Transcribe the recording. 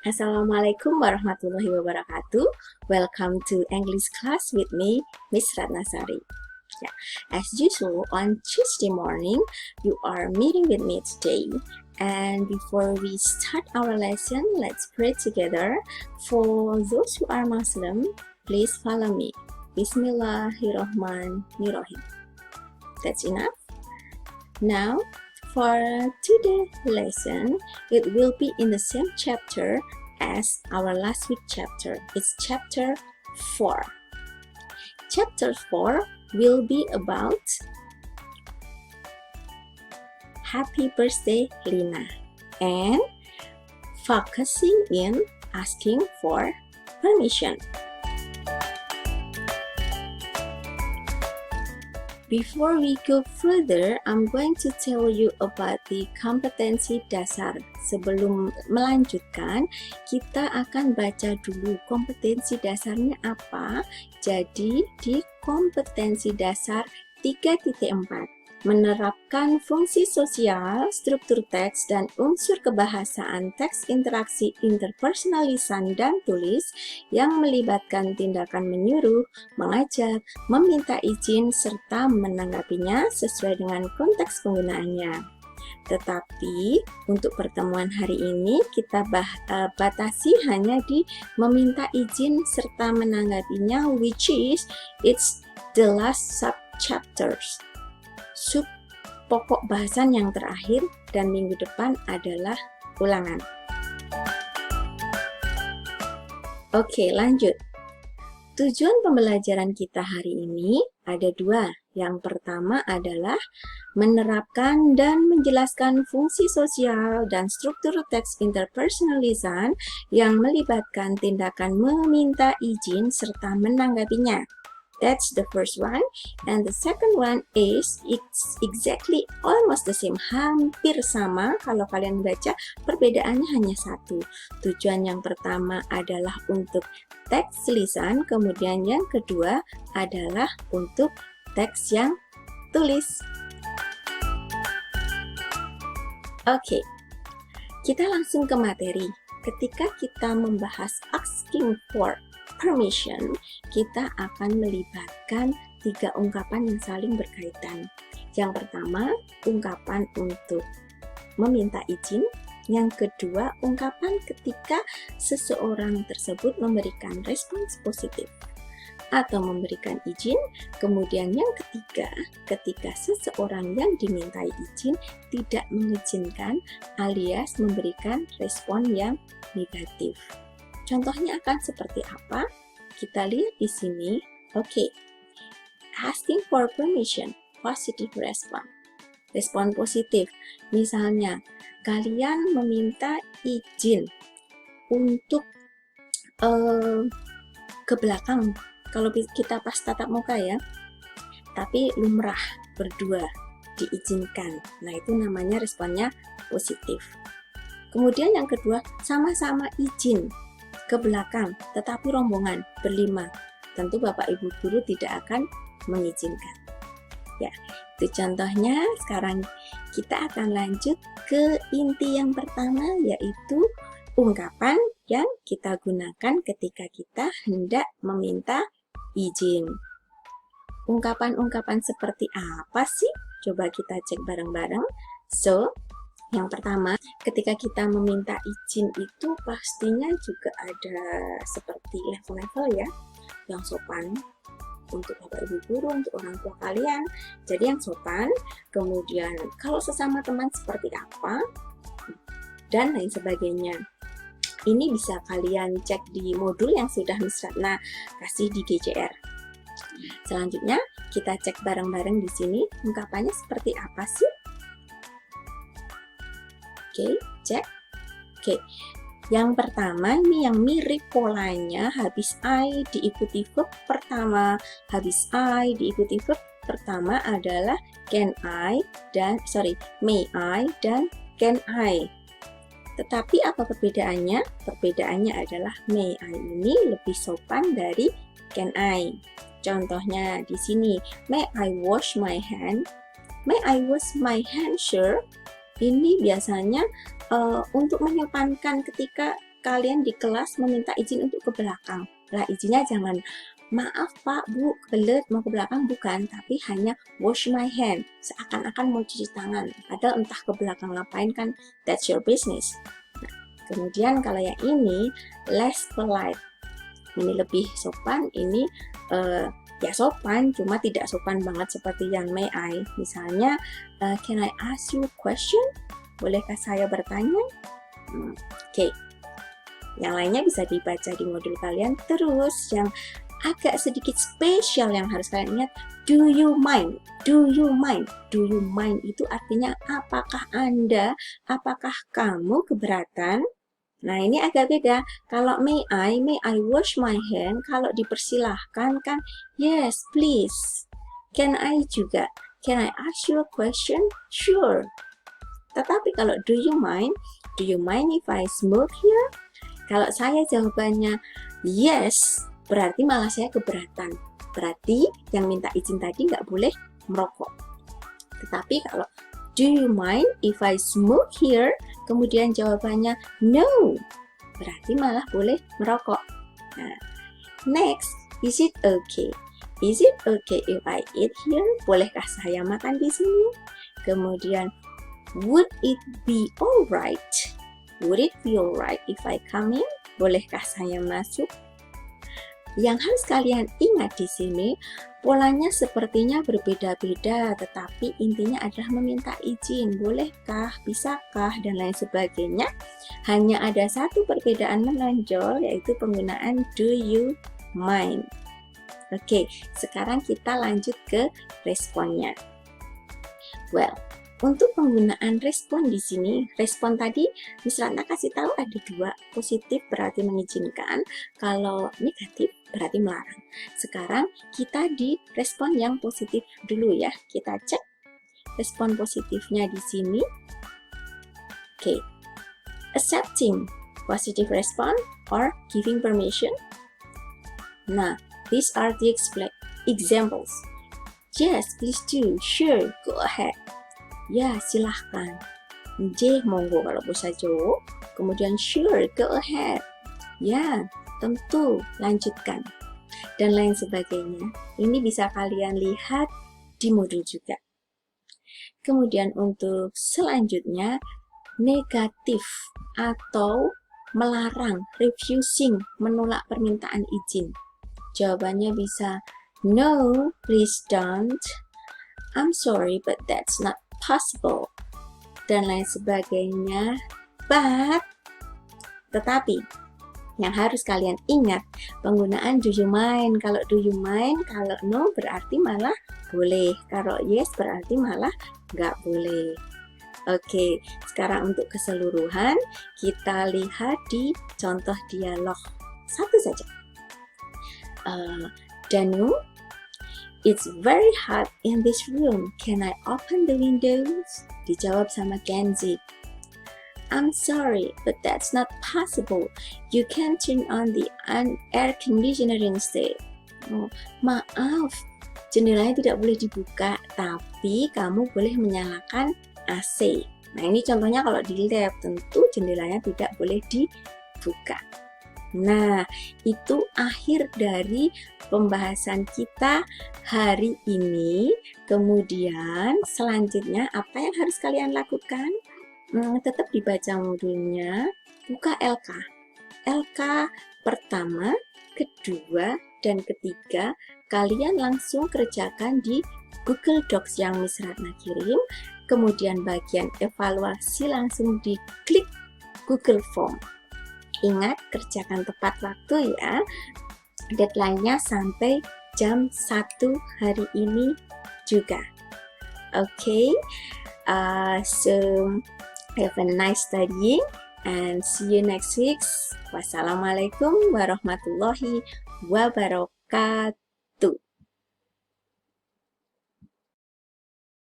Assalamualaikum warahmatullahi wabarakatuh. Welcome to English class with me, Miss Ratnasari. Yeah. As usual, on Tuesday morning, you are meeting with me today. And before we start our lesson, let's pray together. For those who are Muslim, please follow me. Bismillahirrahmanirrahim. That's enough. Now, for today's lesson, it will be in the same chapter as our last week chapter. It's chapter 4. Chapter 4 will be about Happy Birthday Lina and focusing in asking for permission. Before we go further, I'm going to tell you about the kompetensi dasar. Sebelum melanjutkan, kita akan baca dulu kompetensi dasarnya apa. Jadi, di kompetensi dasar 3.4, menerapkan fungsi sosial, struktur teks, dan unsur kebahasaan teks interaksi interpersonal lisan dan tulis yang melibatkan tindakan menyuruh, mengajak, meminta izin, serta menanggapinya sesuai dengan konteks penggunaannya. Tetapi untuk pertemuan hari ini kita batasi hanya di meminta izin serta menanggapinya, which is it's the last sub-chapters. Sub pokok bahasan yang terakhir, dan minggu depan adalah ulangan. Oke, lanjut. Tujuan pembelajaran kita hari ini ada dua. Yang pertama adalah menerapkan dan menjelaskan fungsi sosial dan struktur teks interpersonal lisan yang melibatkan tindakan meminta izin serta menanggapinya. That's the first one. And the second one is it's exactly almost the same. Hampir sama. Kalau kalian baca, perbedaannya hanya satu. Tujuan yang pertama adalah untuk teks lisan, kemudian yang kedua adalah untuk teks yang tulis. Oke, kita langsung ke materi. Ketika kita membahas asking for permission, kita akan melibatkan tiga ungkapan yang saling berkaitan. Yang pertama, ungkapan untuk meminta izin. Yang kedua, ungkapan ketika seseorang tersebut memberikan respons positif atau memberikan izin. Kemudian yang ketiga, ketika seseorang yang dimintai izin tidak mengizinkan alias memberikan respon yang negatif. Contohnya akan seperti apa? Kita lihat di sini. Oke. Asking for permission, positive response. Respon positif. Misalnya, kalian meminta izin untuk ke belakang. Kalau kita pas tatap muka ya. Tapi lumrah berdua diizinkan. Nah, itu namanya responnya positif. Kemudian yang kedua, sama-sama izin ke belakang, tetapi rombongan berlima. Tentu Bapak Ibu Guru tidak akan mengizinkan. Ya, itu contohnya. Sekarang kita akan lanjut ke inti yang pertama, yaitu ungkapan yang kita gunakan ketika kita hendak meminta izin. Ungkapan-ungkapan seperti apa sih? Coba kita cek bareng-bareng. So, yang pertama, ketika kita meminta izin itu pastinya juga ada seperti level-level ya, yang sopan untuk Bapak Ibu Guru, untuk orang tua kalian. Jadi yang sopan, kemudian kalau sesama teman seperti apa, dan lain sebagainya. Ini bisa kalian cek di modul yang sudah Miss Ratna kasih di GCR. Selanjutnya, kita cek bareng-bareng di sini, ungkapannya seperti apa sih? Oke, cek. Oke, yang pertama ini yang mirip polanya, habis I diikuti verb pertama. Habis I diikuti verb pertama adalah may I dan can I. Tetapi apa perbedaannya? Perbedaannya adalah may I ini lebih sopan dari can I. Contohnya di sini, may I wash my hand? May I wash my hand, sir? Ini biasanya untuk menyopankan ketika kalian di kelas meminta izin untuk ke belakang. Lah izinnya jangan, maaf Pak, Bu, kebelet mau ke belakang, bukan, tapi hanya wash my hand, seakan-akan mau cuci tangan, padahal entah ke belakang ngapain kan, that's your business. Nah, kemudian kalau yang ini less polite, ini lebih sopan, ini ya sopan, cuma tidak sopan banget seperti yang may I. Misalnya, can I ask you a question? Bolehkah saya bertanya? Oke. Yang lainnya bisa dibaca di modul kalian. Terus yang agak sedikit spesial yang harus kalian ingat, do you mind? Do you mind? Do you mind itu artinya apakah Anda, apakah kamu keberatan? Nah, ini agak beda. Kalau may I wash my hand, kalau dipersilahkan kan, yes, please. Can I juga? Can I ask you a question? Sure. Tetapi kalau do you mind if I smoke here? Kalau saya jawabannya yes, berarti malah saya keberatan. Berarti yang minta izin tadi nggak boleh merokok. Tetapi kalau do you mind if I smoke here? Kemudian jawabannya no, berarti malah boleh merokok. Nah, next, is it okay? Is it okay if I eat here? Bolehkah saya makan di sini? Kemudian, would it be alright? Would it be alright if I come in? Bolehkah saya masuk? Yang harus kalian ingat di sini, polanya sepertinya berbeda-beda, tetapi intinya adalah meminta izin. Bolehkah, bisakah, dan lain sebagainya. Hanya ada satu perbedaan menonjol, yaitu penggunaan do you mind. Oke, sekarang kita lanjut ke responnya. Well, untuk penggunaan respon di sini, respon tadi Miss Ratna kasih tahu ada dua, positif berarti mengizinkan, kalau negatif berarti melarang. Sekarang kita di respon yang positif dulu ya. Kita cek respon positifnya di sini. Oke. Accepting positive response or giving permission. Nah, these are the examples. Yes, please do. Sure, go ahead. Ya, silahkan. J, monggo kalau bahasa Jawa. Kemudian sure, go ahead. Ya, tentu, lanjutkan. Dan lain sebagainya. Ini bisa kalian lihat di modul juga. Kemudian untuk selanjutnya, negatif atau melarang, refusing, menolak permintaan izin. Jawabannya bisa no, please don't. I'm sorry, but that's not possible. Dan lain sebagainya. But, tetapi, yang harus kalian ingat, penggunaan do you mind. Kalau do you mind, kalau no berarti malah boleh. Kalau yes berarti malah nggak boleh. Oke, sekarang untuk keseluruhan, kita lihat di contoh dialog. Satu saja. Danu, it's very hot in this room. Can I open the windows? Dijawab sama Kenzi. I'm sorry, but that's not possible. You can turn on the air conditioner instead. Oh, maaf, jendelanya tidak boleh dibuka, tapi kamu boleh menyalakan AC. Nah, ini contohnya kalau di lab, tentu jendelanya tidak boleh dibuka. Nah, itu akhir dari pembahasan kita hari ini. Kemudian selanjutnya apa yang harus kalian lakukan? Tetap dibaca modulnya, buka LK. LK pertama, kedua, dan ketiga, kalian langsung kerjakan di Google Docs yang Miss Ratna kirim. Kemudian bagian evaluasi langsung diklik Google Form. Ingat, kerjakan tepat waktu ya. Deadline-nya sampai jam 1 hari ini juga. Okay, so have a nice studying and see you next week. Wassalamualaikum warahmatullahi wabarakatuh.